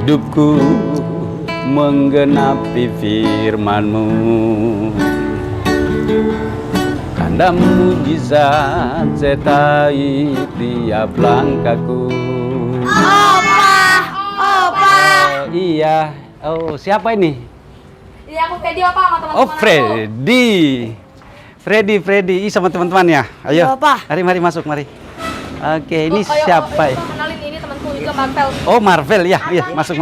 hidupku menggenapi firman-Mu. Tanda mujizat sertai tiap langkahku. Iya. Oh, siapa ini? Iya, aku Freddy, Opa, sama teman-teman. Oh, Freddy. Ih, sama teman-temannya. Ayo. Iya, Opa. Mari masuk, mari. Oke, ini Ayo, siapa? Opa, kenalin ini temanku juga, Marvel. Oh, Marvel ya. Iya, masuk.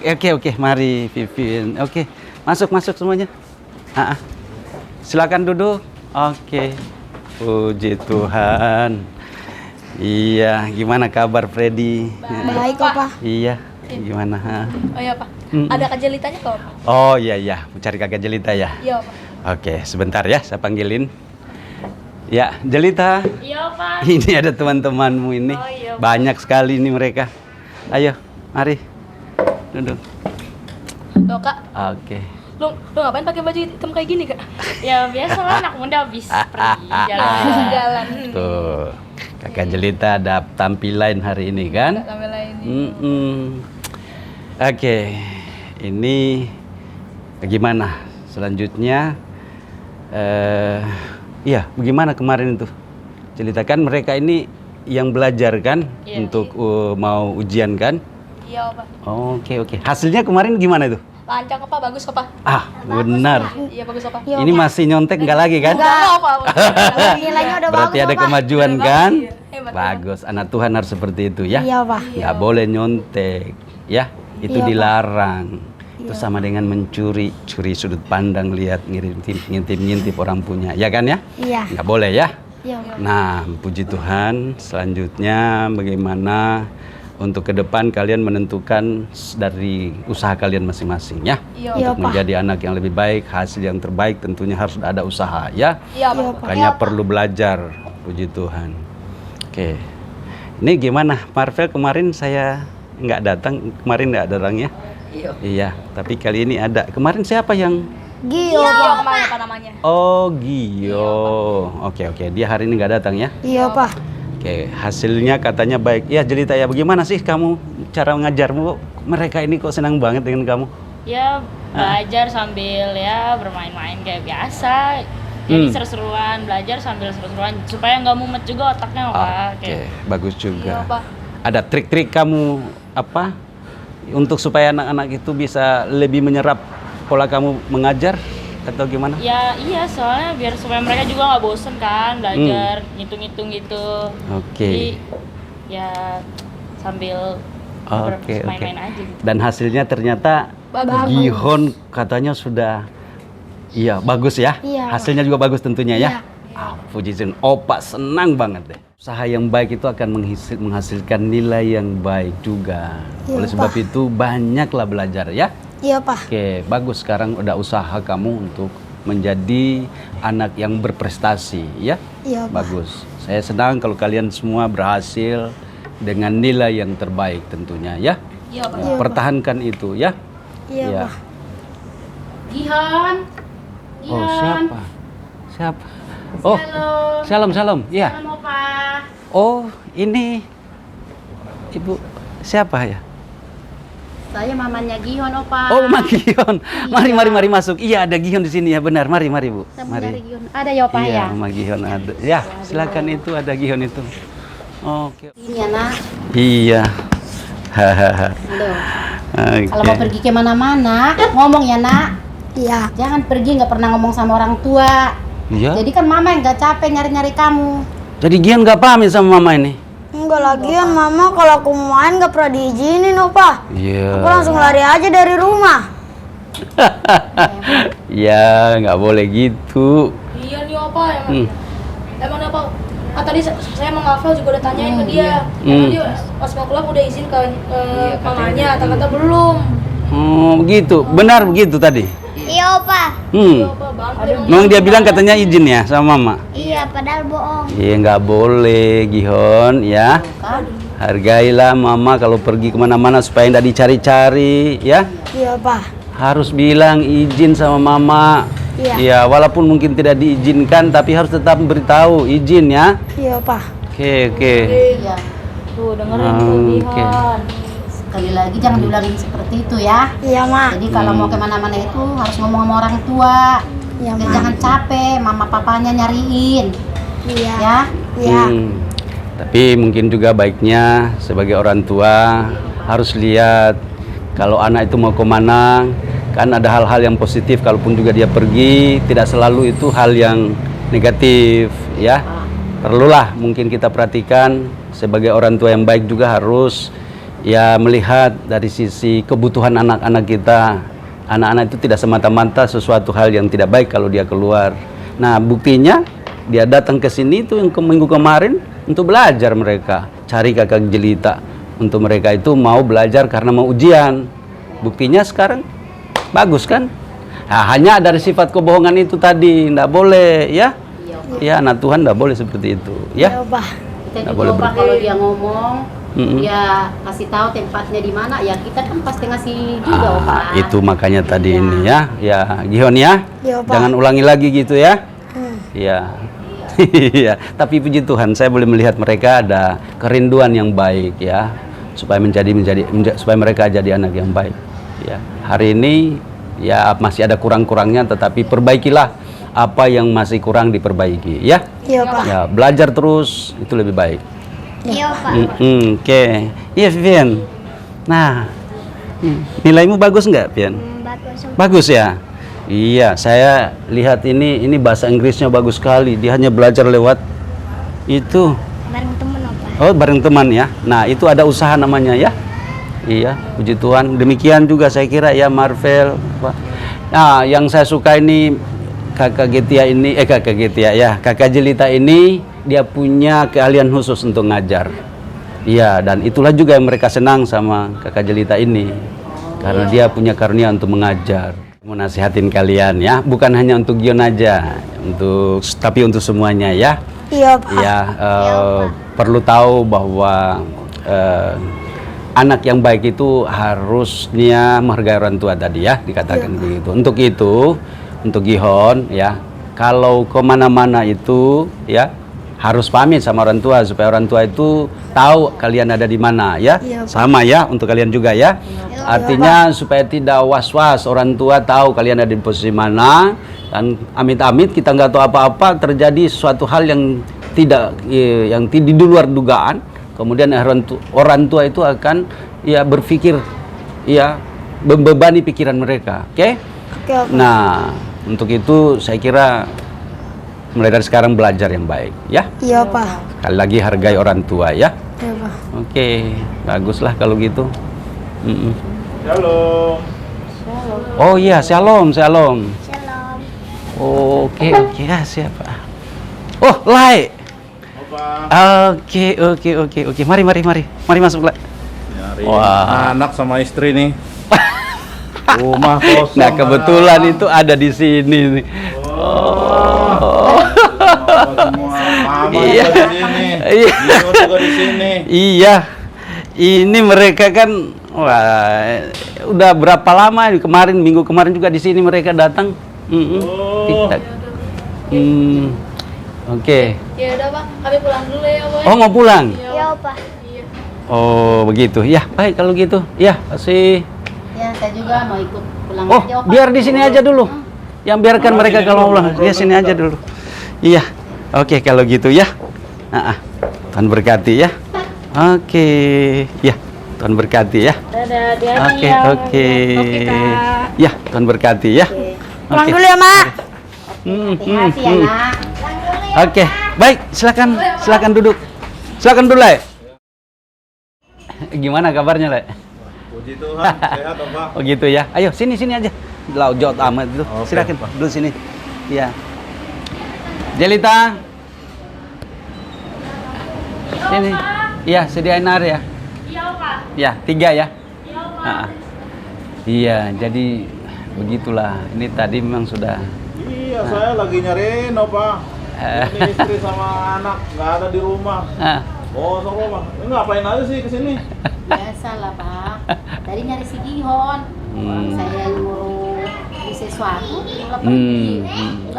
Oke, mari Vivin. Oke. Masuk semuanya. Silakan duduk. Oke. Puji Tuhan. Iya, gimana kabar Freddy? Baik, Opa. Iya, gimana? Oh iya, Pak. Ada kejelitanya kok, Pak? Oh iya, mencari kakak Jelita ya. Iya, Pak. Oke, sebentar ya, saya panggilin. Ya, Jelita. Iya, Pak. Ini ada teman-temanmu ini. Oh, iya, Pak. Banyak sekali ini mereka. Ayo, mari. Duduk. Loh, Kak. Oke. Lu ngapain pakai baju hitam kayak gini, Kak? Ya biasa lah, anak muda habis pergi jalan. Tuh, kakak Jelita ada tampilan hari ini kan? Sambil ini. Oke, ini bagaimana selanjutnya? Iya, bagaimana kemarin itu? Ceritakan mereka ini yang belajar kan Iya, untuk mau ujian kan? Iya, Pak. Oke. Hasilnya kemarin gimana itu? Lancar, Pak. Bagus, Pak. Benar. Iya, bagus, Pak. Iya, Ini masih nyontek nggak lagi kan? Enggak, Pak. Nilainya udah Berarti bagus, ada Opa. kemajuan Udah kan? bagus, iya. Hebat, Bagus. Anak Tuhan harus seperti itu ya. Iya, Pak. Nggak boleh nyontek, ya. Itu Iya, Pak. dilarang. Itu sama dengan mencuri, curi sudut pandang, lihat, ngintip orang punya, ya kan ya? Iya. Nggak boleh ya. Iya, Pak. Nah, puji Tuhan. Selanjutnya bagaimana untuk ke depan kalian menentukan dari usaha kalian masing-masing ya. Iya, Iya, Untuk Pak. menjadi anak yang lebih baik, hasil yang terbaik tentunya harus ada usaha ya. Iya, Iya, Pak. Makanya perlu belajar, puji Tuhan. Oke, ini gimana Marvel? Kemarin saya nggak datang, kemarin nggak datang ya? Iya, tapi kali ini ada. Kemarin siapa yang? Gio, Iya, Pak. kemarin apa namanya? Oh, Gio. Oke, dia hari ini nggak datang ya? Iya, Pak. Oke, hasilnya katanya baik. Ya, Jelita ya, bagaimana sih kamu cara mengajarmu? Mereka ini kok senang banget dengan kamu? Ya belajar sambil ya bermain-main kayak biasa. Jadi seru-seruan, belajar sambil seru-seruan supaya nggak mumet juga otaknya, Pak. Oke, bagus Iya, juga. Pak. Ada trik-trik kamu apa untuk supaya anak-anak itu bisa lebih menyerap pola kamu mengajar atau gimana? Ya iya, soalnya biar supaya mereka juga nggak bosen kan belajar ngitung-ngitung gitu. Oke. Jadi ya sambil Oke. main-main aja gitu. Dan hasilnya ternyata Bagus. Gihon katanya sudah bagus ya. Iya. Hasilnya juga bagus tentunya ya. Iya. Puji Tuhan, Opa senang banget deh. Usaha yang baik itu akan menghasilkan nilai yang baik juga. Iya, Oleh sebab Pak. itu banyaklah belajar ya. Iya, Pak. Oke, bagus sekarang udah usaha kamu untuk menjadi anak yang berprestasi ya. Iya, Pak. Bagus. Saya senang kalau kalian semua berhasil dengan nilai yang terbaik tentunya ya. Iya, Pak. Iya, Pak. Pertahankan itu ya. Iya, Pak. Gihan. Oh, siapa? Oh, salam. Iya. Halo, Pak. Oh, ini Ibu siapa ya? Saya mamanya Gihon, Opa. Oh, Mak Gion. Mari masuk. Iya, ada Gion di sini ya, benar. Mari, Bu. Mari. Ada ya, Opa Iya, ya? Mama Gion ada. Ya, silakan itu ada Gion itu. Oke. Ini anak. Iya. Hahaha. Halo. Oke. Kalau mau pergi kemana-mana, ngomong ya, Nak. Iya. Jangan pergi nggak pernah ngomong sama orang tua. Iya. Jadi kan mama yang nggak capek nyari-nyari kamu. Jadi Gion nggak pamit sama mama ini? Enggak lagian, Mama kalau aku mau main nggak pernah diizinin, Opa. Iya. Aku langsung lari aja dari rumah. Ya, nggak boleh gitu. Iya nih, Opa. Emang apa? Tadi saya sama Marvel juga udah tanyain ke dia. Emang dia pas mau pulang udah izin ke mamanya, kata belum. Oh, begitu. Benar begitu tadi. Iya, Opa. Iya, Opa, bantu. Memang dia bilang katanya izin ya sama mama. Iya, padahal bohong. Iya, nggak boleh, Gihon ya. Hargailah mama kalau pergi kemana-mana supaya nggak dicari-cari ya. Iya, Pak. Harus bilang izin sama mama. Iya. Ya, walaupun mungkin tidak diizinkan tapi harus tetap memberitahu izin ya. Iya, Pak. Oke. Iya. Tuh dengerin tuh Oke. Gihon. Sekali lagi lagi jangan diulangi seperti itu ya. Iya, Ma. Jadi kalau mau kemana-mana itu harus ngomong sama orang tua. Iya, Biar Ma. jangan capek, mama papanya nyariin. Iya. Ya. Iya. Tapi mungkin juga baiknya sebagai orang tua harus lihat kalau anak itu mau kemana, kan ada hal-hal yang positif. Kalaupun juga dia pergi, tidak selalu itu hal yang negatif, ya. Perlulah mungkin kita perhatikan sebagai orang tua yang baik juga harus ya melihat dari sisi kebutuhan anak-anak kita. Anak-anak itu tidak semata-mata sesuatu hal yang tidak baik kalau dia keluar. Nah, buktinya dia datang ke sini itu yang minggu kemarin untuk belajar mereka, cari kakak jelita. Untuk mereka itu mau belajar karena mau ujian. Buktinya sekarang bagus kan? Nah, hanya dari sifat kebohongan itu tadi, tidak boleh ya. Ya, anak Tuhan tidak boleh seperti itu ya. Iya, Pak. Kita Nggak juga boleh Pak, kalau dia ngomong, Mm-mm. dia kasih tahu tempatnya di mana, ya kita kan pasti ngasih juga, Pak. Itu makanya tadi ini ya, ya Gihon ya. Iya, Pak. Jangan ulangi lagi gitu ya. Hmm. Iya. Iya, tapi puji Tuhan saya boleh melihat mereka ada kerinduan yang baik ya, supaya supaya mereka jadi anak yang baik. Ya, hari ini ya masih ada kurang-kurangnya, tetapi perbaikilah apa yang masih kurang diperbaiki ya. Iya, Pak. Ya, belajar terus itu lebih baik. Iya, Pak. Oke. Iya, Vivian. Nah, nilaimu bagus nggak, Vivian? Bagus. Bagus ya. Iya, saya lihat ini bahasa Inggrisnya bagus sekali. Dia hanya belajar lewat itu. Bareng temen, Pak. Oh, bareng teman ya. Nah, itu ada usaha namanya ya. Iya, puji Tuhan. Demikian juga saya kira ya Marvel, Pak. Nah, yang saya suka ini kakak Getia ya. Kakak Jelita ini dia punya keahlian khusus untuk ngajar. Iya, dan itulah juga yang mereka senang sama kakak Jelita ini. Karena dia punya karunia untuk mengajar. Mau nasihatin kalian ya, bukan hanya untuk Gion aja, tapi untuk semuanya ya. Iya, Pak. Ya, perlu tahu bahwa anak yang baik itu harusnya menghargai orang tua tadi ya, dikatakan begitu. Untuk itu, untuk Gihon ya, kalau kemana-mana itu ya harus pamit sama orang tua supaya orang tua itu tahu kalian ada di mana ya. Iya, Pak. Sama ya untuk kalian juga ya. Artinya supaya tidak was-was, orang tua tahu kalian ada di posisi mana, dan amit-amit kita nggak tahu apa-apa terjadi suatu hal yang di luar dugaan, kemudian orang tua itu akan ya berpikir ya membebani pikiran mereka. Oke? Oke, Pak. Nah, untuk itu saya kira mulai dari sekarang belajar yang baik ya. Iya, Pak. Sekali lagi hargai orang tua ya. Iya, Pak. Oke, baguslah kalau gitu. Shalom. Oh iya, shalom. Shalom. Oke, ya siapa? Oh, Lai. Apa? Oke. Mari masuk, Lai. Nyari Wah. anak sama istri nih. Rumah kosong. Nah, kebetulan itu ada di sini nih. Semua mama Iya. juga di sini. Iya. Gio juga di sini. Iya. Ini mereka kan wah, udah berapa lama minggu kemarin juga di sini mereka datang. Oh. Oke. Ya udah, Pak. Kami pulang dulu ya, Boy. Oh, mau pulang? Iya, Pak. Iya. Oh, begitu. Ya, baik kalau gitu. Ya, kasih. Ya, saya juga mau ikut pulang Oh, aja, Pak. biar di sini aja dulu. Yang biarkan Oh, mereka sini kalau dulu. mau pulang. Ya, sini aja dulu. Iya. Oke, kalau gitu ya. Tuhan berkati ya. Oke. Ya, Tuhan berkati ya. Dadah, hati-hati ya. Oke. Oke, Kak. Ya, Tuhan berkati ya. Pulang Oke. dulu ya, Mak. Hati-hati ya, Nak. Oke, baik. Silakan duduk. Silakan dulu, Le. Gimana kabarnya, Le? Puji Tuhan, sehat apa? Oh gitu ya. Ayo sini aja. Lau jauh amat itu. Oke. Silakan dulu sini. Iya. Jelita. Sini. Iya, sediain air ya. Iya, Pak. Ya, 3 ya. Iya, Pak. Iya, jadi begitulah. Ini tadi memang sudah. Iya, saya lagi nyariin apa? Ini istri sama anak nggak ada di rumah. Ah, Oh, sok apa? Ngapain aja sih ke sini? Biasalah, Pak. Tadi nyari si Gihon. Saya nyuruh beli sesuatu, dia pergi.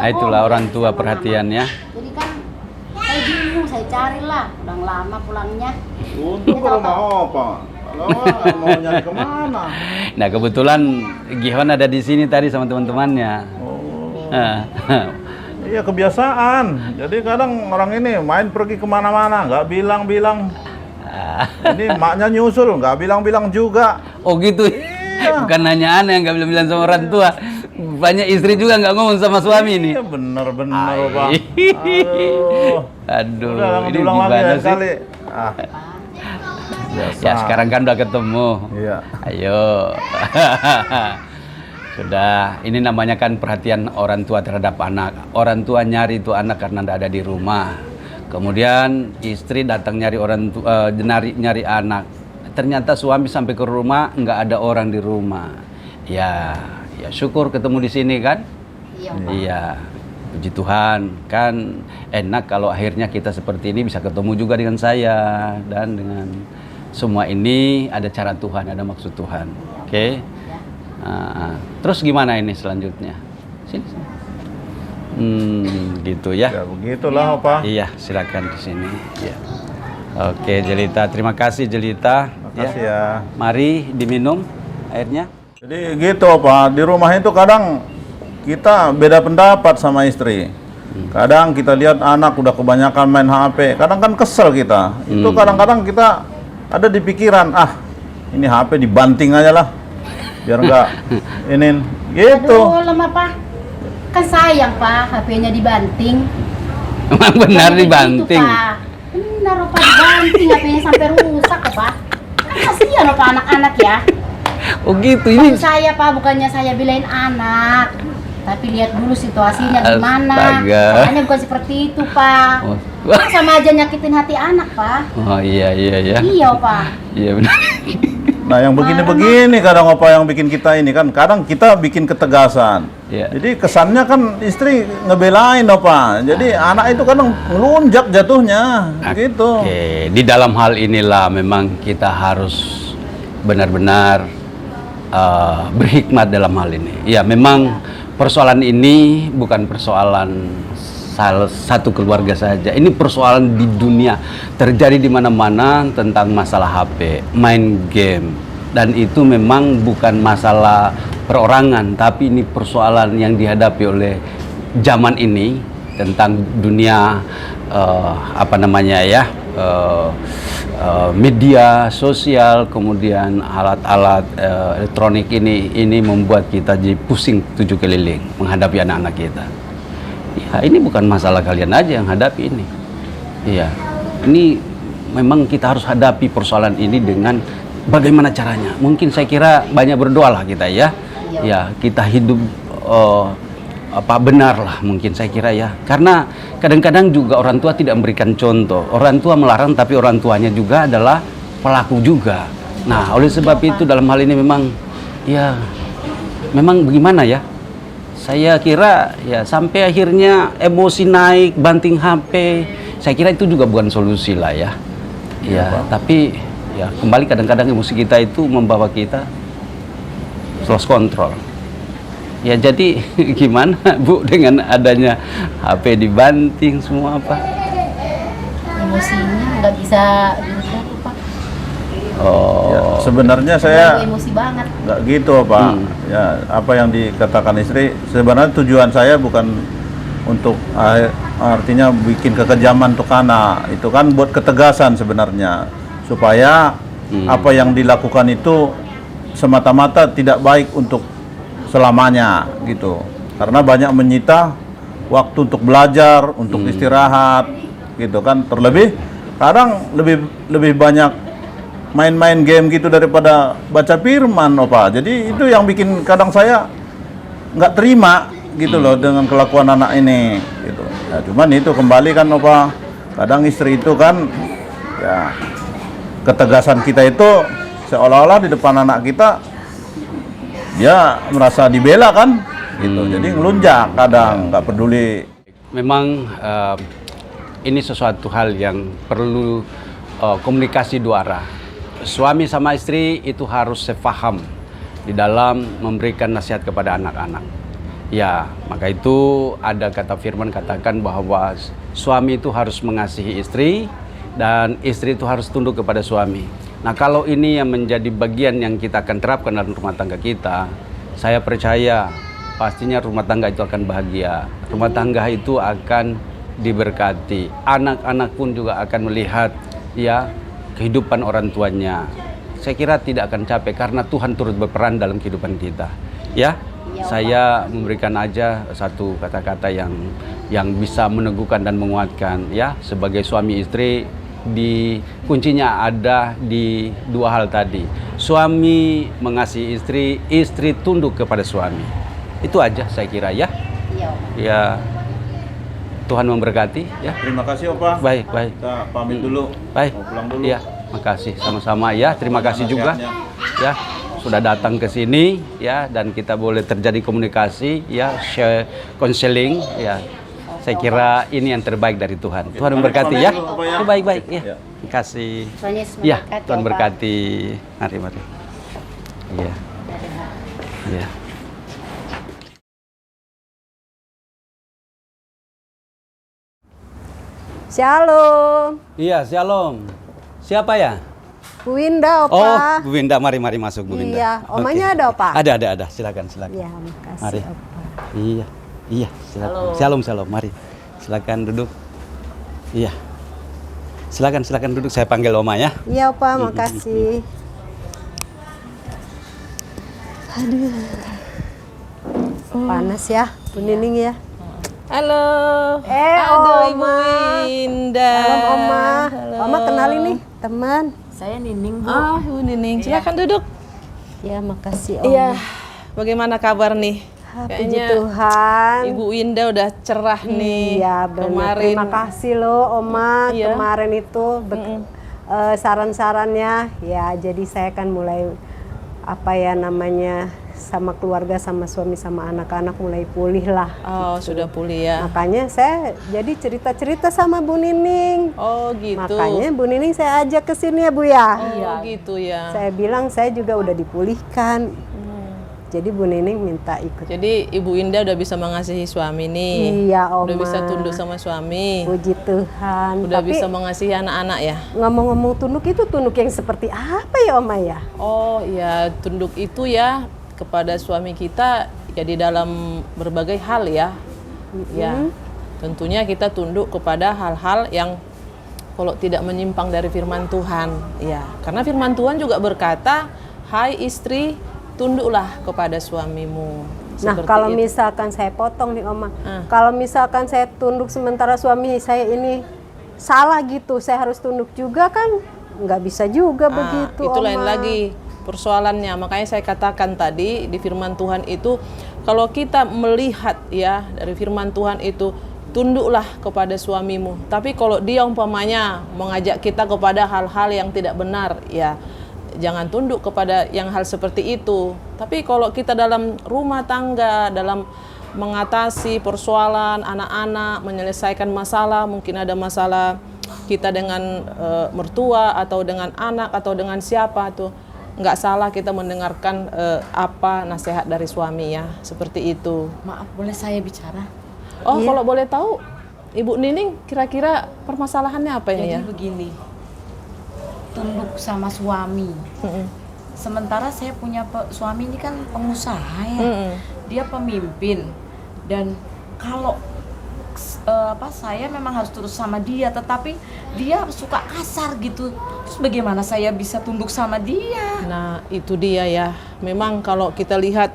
itulah orang tua perhatian ya. Jadi kan saya bingung, saya carilah. Udah lama pulangnya. Untung kalau mau apa? Mau nyari kemana? Nah kebetulan Gihon ada di sini tadi sama teman-temannya. Oh. Iya kebiasaan. Jadi kadang orang ini main pergi kemana-mana, nggak bilang-bilang. Ini maknya nyusul, nggak bilang-bilang juga. Oh gitu. Iya. Bukan hanya aneh yang nggak bilang-bilang sama orang tua. Banyak istri juga nggak ngomong sama suami nih. Iya bener-bener Pak. Aduh, Udah, ini diulang lagi gimana ya sih? kali. Ah. Biasa. Ya sekarang kan udah ketemu. Iya. Ayo. Sudah, ini namanya kan perhatian orang tua terhadap anak. Orang tua nyari itu anak karena tidak ada di rumah. Kemudian istri datang nyari orang tua, nyari anak. Ternyata suami sampai ke rumah nggak ada orang di rumah. Ya syukur ketemu di sini kan. Iya. Puji Tuhan, kan enak kalau akhirnya kita seperti ini bisa ketemu juga dengan saya dan dengan semua ini ada cara Tuhan, ada maksud Tuhan. Oke. Terus gimana ini selanjutnya? Sini. Gitu ya. Ya begitulah Opa. Iya, silakan di sini. Ya. Oke, Jelita, terima kasih Jelita. Makasih ya. Mari diminum airnya. Jadi gitu Opa, di rumah itu kadang kita beda pendapat sama istri. Kadang kita lihat anak udah kebanyakan main HP, kadang kan kesel kita. Itu kadang-kadang kita ada di pikiran, ini HP dibanting aja lah. Biar enggak ini gitu. Aduh, lemah Pak. Kan sayang Pak, HP-nya dibanting. Emang benar Bukan begitu, dibanting. Pak. Benar Pak, dibanting HP-nya sampai rusak Pak. Kasihan Pak anak-anak ya. Oh gitu ini. Maksud saya Pak, bukannya saya belain anak. Tapi lihat dulu situasinya gimana. Astaga. Makanya bukan seperti itu Pak. Sama aja nyakitin hati anak Pak. Oh iya. Iya Pak. Iya benar. Nah yang begini-begini kadang apa yang bikin kita ini kan, kadang kita bikin ketegasan. Iya. Jadi kesannya kan istri ngebelain Opa. Jadi anak itu kadang ngelunjak jatuhnya, gitu. Oke, di dalam hal inilah memang kita harus benar-benar berhikmat dalam hal ini. Ya memang persoalan ini bukan persoalan salah satu keluarga saja. Ini persoalan di dunia, terjadi di mana-mana tentang masalah HP, main game. Dan itu memang bukan masalah perorangan, tapi ini persoalan yang dihadapi oleh zaman ini tentang dunia media sosial, kemudian alat-alat elektronik ini membuat kita jadi pusing tujuh keliling menghadapi anak-anak kita. Ya, ini bukan masalah kalian aja yang hadapi ini. Iya, ini memang kita harus hadapi persoalan ini dengan bagaimana caranya. Mungkin saya kira banyak berdoa lah kita ya. Ya, kita hidup benar lah mungkin saya kira ya. Karena kadang-kadang juga orang tua tidak memberikan contoh. Orang tua melarang tapi orang tuanya juga adalah pelaku juga. Nah, oleh sebab itu dalam hal ini memang bagaimana ya? Saya kira ya sampai akhirnya emosi naik, banting HP. Saya kira itu juga bukan solusi lah ya. Ya, tapi ya kembali kadang-kadang emosi kita itu membawa kita lost control. Ya jadi gimana Bu dengan adanya HP dibanting semua apa? Emosinya nggak bisa dilihat Pak. Ya, sebenarnya saya Emosi banget. nggak gitu Pak. Ya apa yang dikatakan istri, sebenarnya tujuan saya bukan untuk artinya bikin kekejaman untuk anak. Itu kan buat ketegasan sebenarnya, supaya apa yang dilakukan itu semata-mata tidak baik untuk selamanya gitu. Karena banyak menyita waktu untuk belajar, untuk istirahat gitu kan. Terlebih kadang lebih banyak main-main game gitu daripada baca firman Opa. Jadi itu yang bikin kadang saya nggak terima gitu loh dengan kelakuan anak ini gitu. Ya, cuman itu kembali kan Opa, kadang istri itu kan ya ketegasan kita itu seolah-olah di depan anak kita dia merasa dibela kan gitu. Jadi ngelunjak kadang nggak peduli. Memang ini sesuatu hal yang perlu komunikasi dua arah. Suami sama istri itu harus sepaham di dalam memberikan nasihat kepada anak-anak. Ya, maka itu ada kata firman katakan bahwa suami itu harus mengasihi istri dan istri itu harus tunduk kepada suami. Nah, kalau ini yang menjadi bagian yang kita akan terapkan dalam rumah tangga kita, saya percaya pastinya rumah tangga itu akan bahagia. Rumah tangga itu akan diberkati. Anak-anak pun juga akan melihat ya kehidupan orang tuanya. Saya kira tidak akan capek karena Tuhan turut berperan dalam kehidupan kita. Ya, saya memberikan aja satu kata-kata yang bisa meneguhkan dan menguatkan ya sebagai suami istri. Di kuncinya ada di dua hal tadi. Suami mengasihi istri, istri tunduk kepada suami. Itu aja saya kira ya. Iya, Oma. Ya. Tuhan memberkati ya. Terima kasih Opa. Baik. Kita pamit dulu. Baik. Mau pulang dulu. Ya, makasih sama-sama ya. Terima kasih juga ya sudah datang ke sini ya dan kita boleh terjadi komunikasi ya, share konseling ya. Saya kira ini yang terbaik dari Tuhan. Tuhan memberkati ya. Baik-baik ya. Terima kasih. Tuhan Yesus Ya, memberkati, Tuhan Opa. berkati. Mari. Iya. Iya. Shalom, Iya, shalom. Siapa ya? Bu Winda, Opa. Oh, Bu Winda, mari masuk Bu Winda. Iya, omanya ada, Opa? Ada. Silakan. Iya, makasih, Mari. Opa. Iya, silakan. Shalom. Mari. Silakan duduk. Iya. Silakan duduk. Saya panggil Oma ya. Iya, Opa, makasih. Aduh. Panas ya, Bu Nining ya. Halo. Oma. Ibu Winda. Salam, Oma. Halo. Oma kenalin nih, teman. Saya Nining, Bu. Oh, Ibu Nining. Silakan duduk. Ya, makasih, Oma. Iya. Bagaimana kabar nih? Puji Tuhan. Ibu Winda udah cerah nih. Iya, benar. Kemarin. Terima kasih loh, Oma. Iya. Kemarin itu saran-sarannya, ya jadi saya kan mulai sama keluarga, sama suami, sama anak-anak mulai pulih lah. Oh, sudah pulih ya. Makanya saya jadi cerita-cerita sama Bu Nining. Oh, gitu. Makanya Bu Nining saya ajak ke sini ya, Bu ya. Oh, gitu ya. Saya bilang saya juga udah dipulihkan. Jadi Bu Nining minta ikut. Jadi Ibu Winda udah bisa mengasihi suami nih. Iya, Oma. Udah bisa tunduk sama suami. Puji Tuhan. Udah Tapi bisa mengasihi anak-anak ya. ngomong-ngomong tunduk itu tunduk yang seperti apa ya, Oma ya? Oh, ya tunduk itu ya kepada suami kita ya di dalam berbagai hal ya. Ya. Tentunya kita tunduk kepada hal-hal yang kalau tidak menyimpang dari firman Tuhan, ya. Karena firman Tuhan juga berkata, "Hai istri, tunduklah kepada suamimu." Nah, Seperti kalau itu. misalkan saya potong nih, Oma. Kalau misalkan saya tunduk sementara suami saya ini salah gitu, saya harus tunduk juga kan? Nggak bisa juga begitu, itu Oma. lain lagi persoalannya. Makanya saya katakan tadi di firman Tuhan itu, kalau kita melihat ya dari firman Tuhan itu, tunduklah kepada suamimu. Tapi kalau dia umpamanya mengajak kita kepada hal-hal yang tidak benar, ya jangan tunduk kepada yang hal seperti itu. Tapi kalau kita dalam rumah tangga, dalam mengatasi persoalan anak-anak, menyelesaikan masalah, mungkin ada masalah kita dengan mertua atau dengan anak atau dengan siapa tuh, nggak salah kita mendengarkan apa nasihat dari suami ya, seperti itu. Maaf, boleh saya bicara? Oh, kalau boleh tahu, Ibu Nining kira-kira permasalahannya apa ini ya? Jadi begini, tunduk sama suami. Sementara saya punya suami ini kan pengusaha ya, dia pemimpin, dan kalau saya memang harus terus sama dia, tetapi dia suka kasar gitu. Terus bagaimana saya bisa tunduk sama dia? Nah, itu dia ya. Memang kalau kita lihat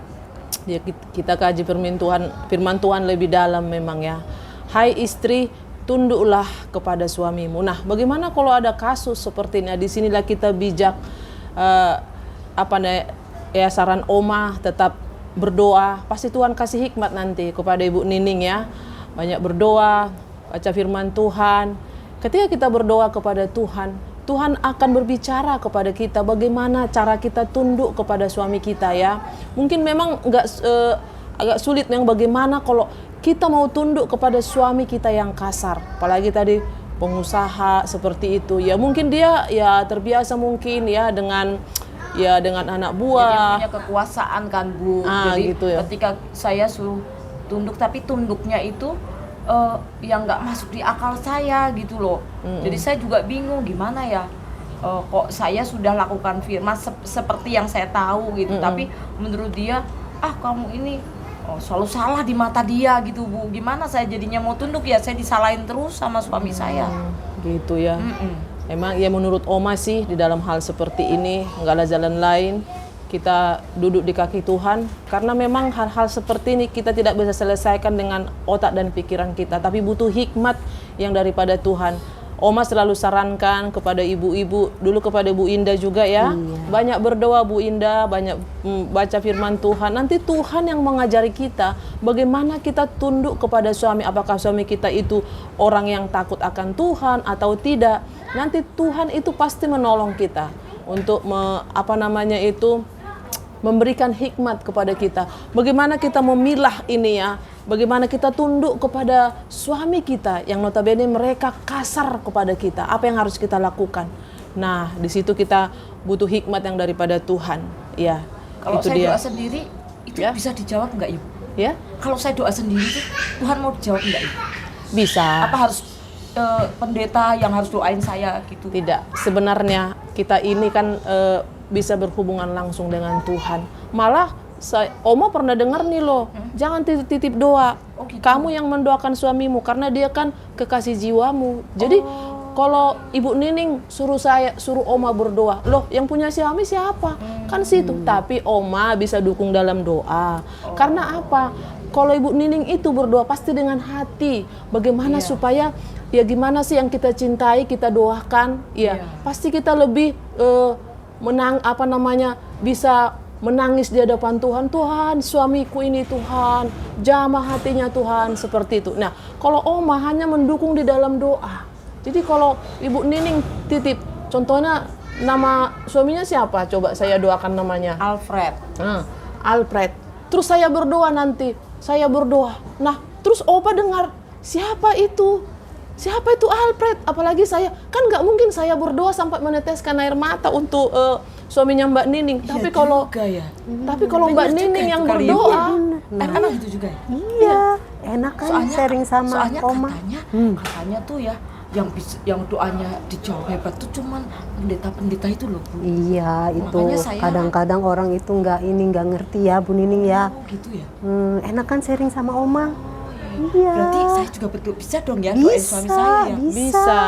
ya, kita kaji firman Tuhan lebih dalam memang ya. Hai istri, tunduklah kepada suamimu. Nah, bagaimana kalau ada kasus seperti ini? Disinilah kita bijak saran Oma, tetap berdoa. Pasti Tuhan kasih hikmat nanti kepada Ibu Nining ya. Banyak berdoa, baca firman Tuhan. Ketika kita berdoa kepada Tuhan, Tuhan akan berbicara kepada kita bagaimana cara kita tunduk kepada suami kita ya. Mungkin memang agak sulit yang bagaimana kalau kita mau tunduk kepada suami kita yang kasar. Apalagi tadi pengusaha seperti itu ya. Mungkin dia ya terbiasa mungkin ya dengan anak buah. Dia punya kekuasaan kan, Bu. Jadi gitu ya. ketika saya suruh tunduk, tapi tunduknya itu yang nggak masuk di akal saya gitu loh. Jadi saya juga bingung gimana ya. kok saya sudah lakukan firman seperti yang saya tahu gitu, tapi menurut dia kamu ini selalu salah di mata dia gitu Bu. Gimana saya jadinya mau tunduk ya, saya disalahin terus sama suami saya. Gitu ya. Emang ya menurut Oma sih di dalam hal seperti ini nggak ada jalan lain. Kita duduk di kaki Tuhan, karena memang hal-hal seperti ini kita tidak bisa selesaikan dengan otak dan pikiran kita, tapi butuh hikmat yang daripada Tuhan. Oma selalu sarankan kepada ibu-ibu, dulu kepada Bu Indah juga ya, banyak berdoa Bu Indah, banyak baca firman Tuhan. Nanti Tuhan yang mengajari kita bagaimana kita tunduk kepada suami, apakah suami kita itu orang yang takut akan Tuhan atau tidak. Nanti Tuhan itu pasti menolong kita untuk memberikan hikmat kepada kita. Bagaimana kita memilah ini ya, bagaimana kita tunduk kepada suami kita yang notabene mereka kasar kepada kita. Apa yang harus kita lakukan? Nah, di situ kita butuh hikmat yang daripada Tuhan. Ya. Kalau saya doa sendiri itu bisa dijawab enggak, Ibu? Ya. Kalau saya doa sendiri itu Tuhan mau dijawab enggak, Ibu? Bisa. Apa harus pendeta yang harus doain saya gitu? Tidak. Sebenarnya kita ini kan bisa berhubungan langsung dengan Tuhan. Malah Oma pernah dengar nih loh, jangan titip doa. Gitu. Kamu yang mendoakan suamimu karena dia kan kekasih jiwamu. Jadi kalau Ibu Nining suruh Oma berdoa, loh yang punya suami siapa? Kan situ. Tapi Oma bisa dukung dalam doa. Karena apa? Kalau Ibu Nining itu berdoa pasti dengan hati. Bagaimana supaya ya gimana sih yang kita cintai kita doakan? Ya pasti kita lebih bisa menangis di hadapan Tuhan. Tuhan, suamiku ini Tuhan, jamah hatinya Tuhan, seperti itu. Nah, kalau Oma hanya mendukung di dalam doa. Jadi kalau Ibu Nining titip, contohnya nama suaminya siapa? Coba saya doakan namanya. Alfred. Alfred. Terus saya berdoa nanti, Nah, terus Opa dengar, siapa itu? Siapa itu Alfred? Apalagi saya, kan nggak mungkin saya berdoa sampai meneteskan air mata untuk suaminya Mbak Nining. Tapi kalau Mbak Nining yang berdoa, enak gitu juga ya? Iya, enak kan sharing sama Oma. Katanya tuh ya, yang doanya dijawab hebat tuh cuman pendeta-pendeta itu loh Bu. Iya, itu kadang-kadang orang itu nggak ngerti ya Bu Nining ya. Oh gitu ya? Enak kan sharing sama Oma. Iya. Berarti saya juga bisa dong ya doain suami saya ya? Bisa.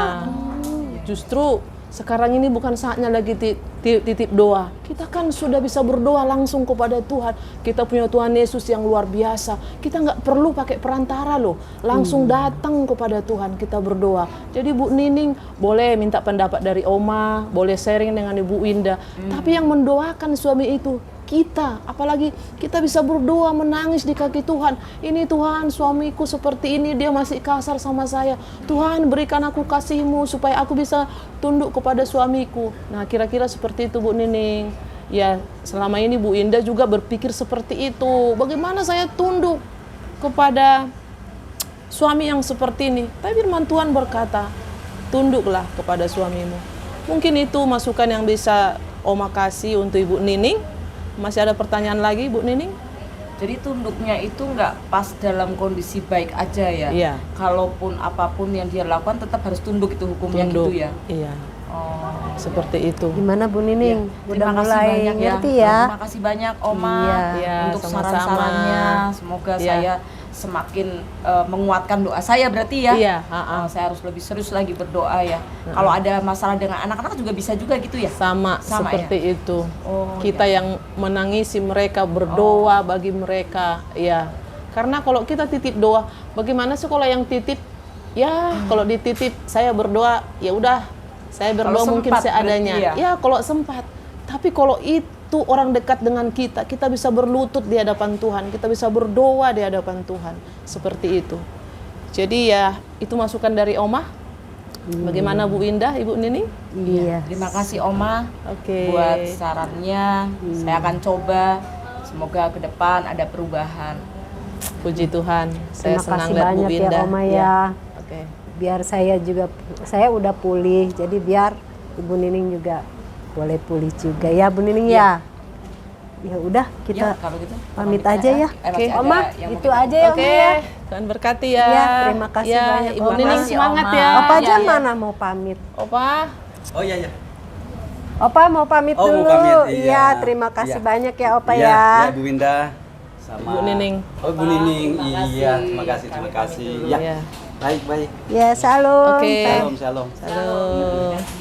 Justru sekarang ini bukan saatnya lagi titip doa. Kita kan sudah bisa berdoa langsung kepada Tuhan. Kita punya Tuhan Yesus yang luar biasa. Kita nggak perlu pakai perantara loh. Langsung datang kepada Tuhan kita berdoa. Jadi Bu Nining boleh minta pendapat dari Oma, boleh sharing dengan Ibu Indah. Tapi yang mendoakan suami itu kita, apalagi kita bisa berdoa menangis di kaki Tuhan. Ini Tuhan, suamiku seperti ini, dia masih kasar sama saya. Tuhan, berikan aku kasih-Mu supaya aku bisa tunduk kepada suamiku. Nah, kira-kira seperti itu Bu Nining. Ya, selama ini Bu Indah juga berpikir seperti itu. Bagaimana saya tunduk kepada suami yang seperti ini? Tapi firman Tuhan berkata, tunduklah kepada suamimu. Mungkin itu masukan yang bisa Oma kasih untuk Ibu Nining. Masih ada pertanyaan lagi, Bu Nining? Jadi tunduknya itu nggak pas dalam kondisi baik aja ya? Iya. Kalaupun apapun yang dia lakukan tetap harus tunduk, itu hukumnya gitu ya? Iya. Seperti itu. Gimana Bu Nining? Udah Terima kasih mulai banyak ngerti ya? Terima kasih banyak Oma untuk sama-sama. saran-sarannya. Semoga saya semakin menguatkan doa saya berarti ya. Iya. Saya harus lebih serius lagi berdoa ya. Kalau ada masalah dengan anak-anak juga bisa juga gitu ya? Sama seperti ya? itu. Kita yang menangisi mereka, berdoa bagi mereka. Ya. Karena kalau kita titip doa, bagaimana sih kalau yang titip? Ya, kalau dititip saya berdoa, ya udah. Saya berdoa mungkin seadanya. Ya, kalau sempat. Tapi kalau itu orang dekat dengan kita, kita bisa berlutut di hadapan Tuhan, kita bisa berdoa di hadapan Tuhan. Seperti itu. Jadi ya, itu masukan dari Oma. Bagaimana Bu Indah, Ibu Nining? Iya. Terima kasih Oma buat sarannya. Saya akan coba. Semoga ke depan ada perubahan. Puji Tuhan. Saya senang lihat Bu banyak Indah. Ya Oma ya. Biar saya udah pulih, jadi biar Ibu Nining juga boleh pulih juga ya Bu Nining ya. Ya udah kita kalau gitu, pamit aja ya. Oma, itu aja ya Oma ya. Tuhan berkati ya. Ya, terima kasih banyak Ibu Nining semangat ya. Opa aja mana mau pamit? Opa. Oh iya. Opa mau pamit Oh, mau dulu. pamit, iya. Iya, terima kasih Iya. banyak ya Opa Iya, ya. ya Bu Winda sama Bu Nining. Oh, Bu Nining. Iya, terima kasih. Ya. Iya. Baik. Ya, salam. Oke. Shalom. Halo.